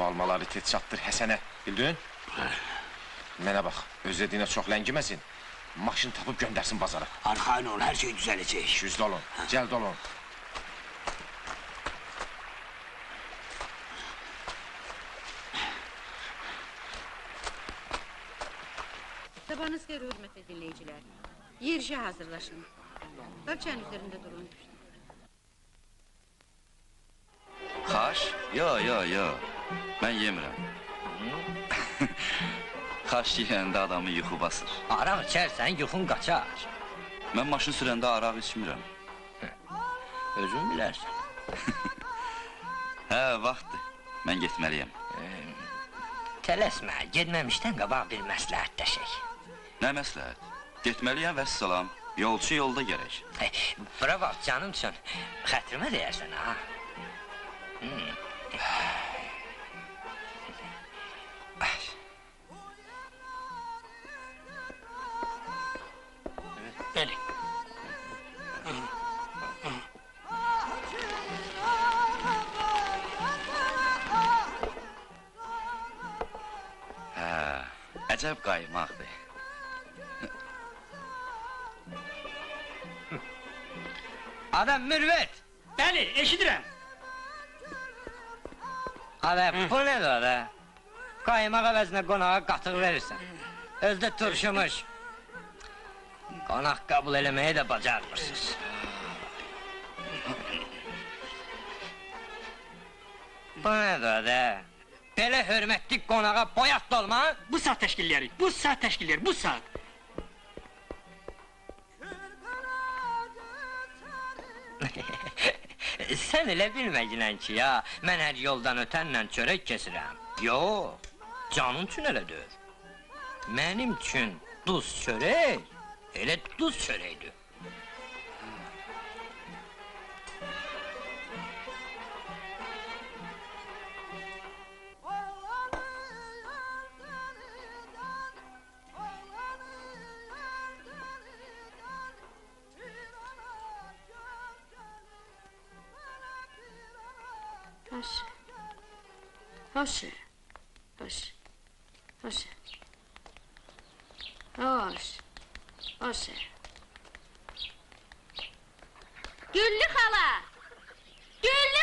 Bu almaları tez çatdır Həsənə, bildin? Mənə bax, özlədiyinə çox ləngiməsin. Maşın tapıb göndərsin bazara. Arxayın ol, hər şey düzələcək. 200 dolun, cəld olun. Sabahınız xeyir hürmetli dinleyiciler. Yerişe hazırlaşın. Kalçanın üzerinde durun. Xaş? Yo. Mən yemirəm. Xaş yiyəndə adamı yuxu basır. Araq içərsən, yuxun qaçar. Mən maşın sürəndə araq içmirəm. Özün bilərsən. Hə, vaxtdır. Mən getməliyəm. Tələsmə, getməmişdən qabaq bir məsləhətləşək. Nə məsləhət? Getməliyəm və salam. Yolçu yolda gərək. Bura bax, canım üçün, xətrimə deyərsən, ha? Öyle. Hə, əcəb qaymaqdır. Adam mürvet! Bəli, eşidirəm. Adam, bu nədir o da? Qaymaq əvəzinə qonağa qatıq verirsən. Özdə turşumuş. Qonaq qəbul eləməyi də bacarmırsınız. Bu nədir o da? Belə hörmətli qonağa boyat dolma? Bu saat təşkillərik, bu saat. Sən elə bilməginən ki, ya, mən hər yoldan ötənlə çörək kesirəm. Yox, canın üçün elə deyir. Mənim üçün duz çörək, elə duz çörəkdir. Hoş. Güllü hala! Güllü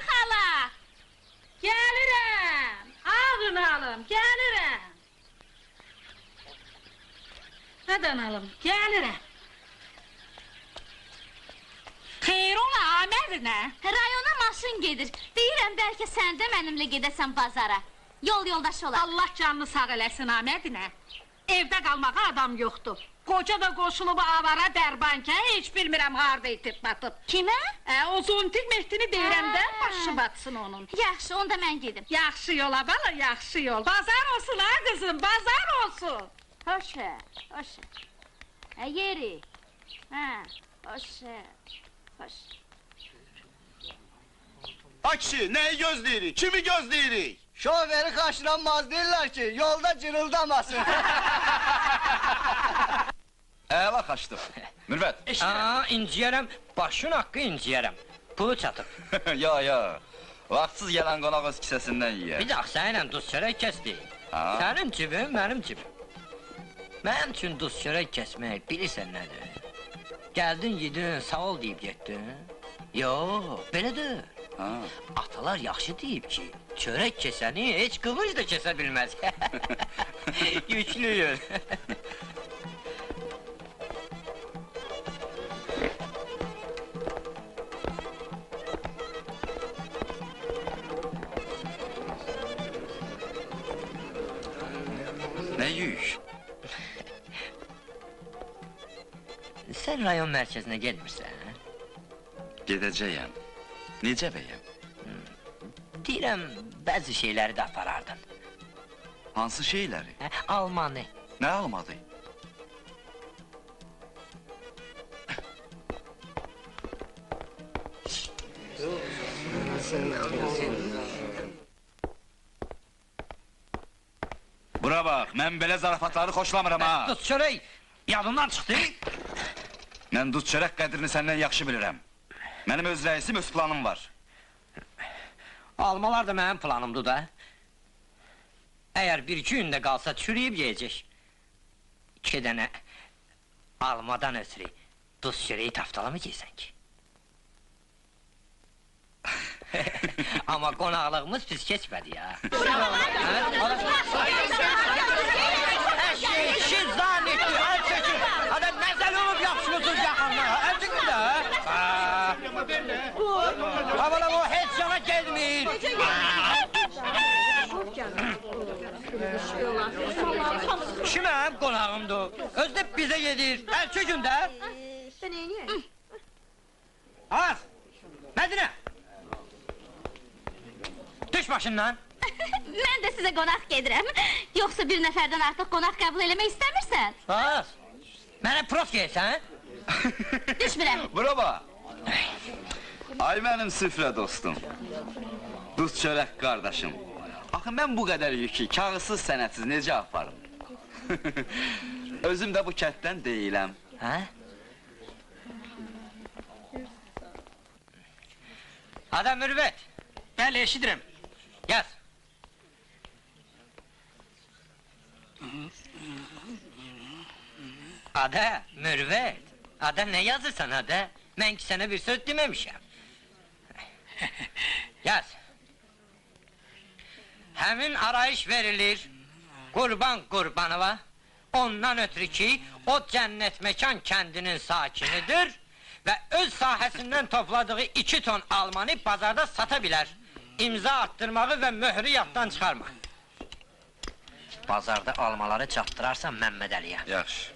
hala! Gəlirəm! Ağın alım, gəlirəm! Qadan alım, gəlirəm! Xeyr ola, nədir nə? Rayona maşın gedir. Deyirəm, bəlkə sən də mənimlə gedəsən bazara. Yol yoldaş olar. Allah canını sağ eləsin, Ahmədinə. Evdə qalmağa adam yoxdur. Qoca da qoşulub avara dərbankə, heç bilmirəm harda itib batıb. Kimə? O zontik Mehdini deyirəm də, başı batsın onun. Yaxşı, onda mən gedim. Yaxşı yola bala, yaxşı yol. Bazar olsun ha qızım, bazar olsun. Hoş. Yeri. Hoş. Ha kişi, neyi gözləyirik, kimi gözləyirik? Şoförü kaçıramaz deyirlər ki, yolda cırıldamasın. Əla xaşdır. Mürvət. İnciyərəm, başın haqqı inciyərəm. Pulu çatıb. Ya. Vaxtsız gələn qonaq öz kisəsindən yiyər. Bir dax, səninlə duz çörək kəsdik. Sənin cibin, mənim cibim. Mənim üçün duz çörək kəsmək, bilirsən nədir? Gəldin, yedin, sağ ol deyib getdin. Yox, belədir. Atalar yaxşı deyib ki, çörək kesəni heç qılıc da kesə bilməz. Güclüyür. Nə yük? Sən rayon mərkəzinə gelmirsən? Gedəcəyəm. Necə bəyəm? Deyirəm, bəzi şeyləri də aparardın. Hansı şeyləri? Almanı. Nə almadı? Bura bax, mən belə zarafatları xoşlamıram ha! Duz çörək, yadından çıxdı. Mən duz çörək qədrini səndən yaxşı bilirəm. Mənim öz rəisim, öz planım var. Almalar da mənim planımdır da. Əgər bir-iki gündə qalsa çürüyüb yeyəcək. 2 dənə almadan ötürü duz çörəyi taftalamı yeysən ki? Amma qonaqlığımız pis keçmədi ya. Eşi zannetti, el çəkir. Hadi məzəl olub yapışmışsınız yaxanlığa. Əzgin də. Havala o heç yana gelmir. Kiməm qonağımdır. Özdə bizə yedir. El çəkin də. Az. Mədinə. Düş başından. Mən də sizə qonaq gedirəm. Yoxsa bir nəfərdən artıq qonaq qəbul eləmək istəmirsən? Az. Mənə prost geysən? Düşmürəm. Bura bax. Ay mənim süfrə dostum. Duz çörək qardaşım. Axı mən bu qədər yükü kağızsız sənətsiz necə aparım? Özüm də bu kənddən deyiləm. Hə? Adam Mürvət, Bəli, eşidirəm. yaz. Ada, Mürvət, ada nə yazırsan ada? Mən ki sənə bir söz deməmişəm. Yaz. Həmin arayış verilir Qurban Qurbanova. Ondan ötürü ki, o cənnət məkan kəndinin sakinidir və öz sahəsindən topladığı 2 ton almanı bazarda sata bilər. İmza attırmağı və möhrü yaddan çıxarma. Bazarda almaları çatdırarsan Məmməd Əliyə. Yaxşı.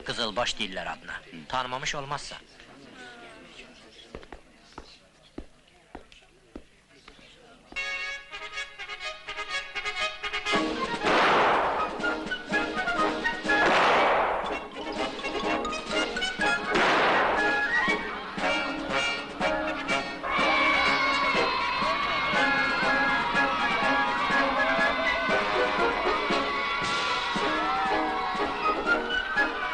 Qızılbaş deyirlər adına. Tanımamış olmazsa.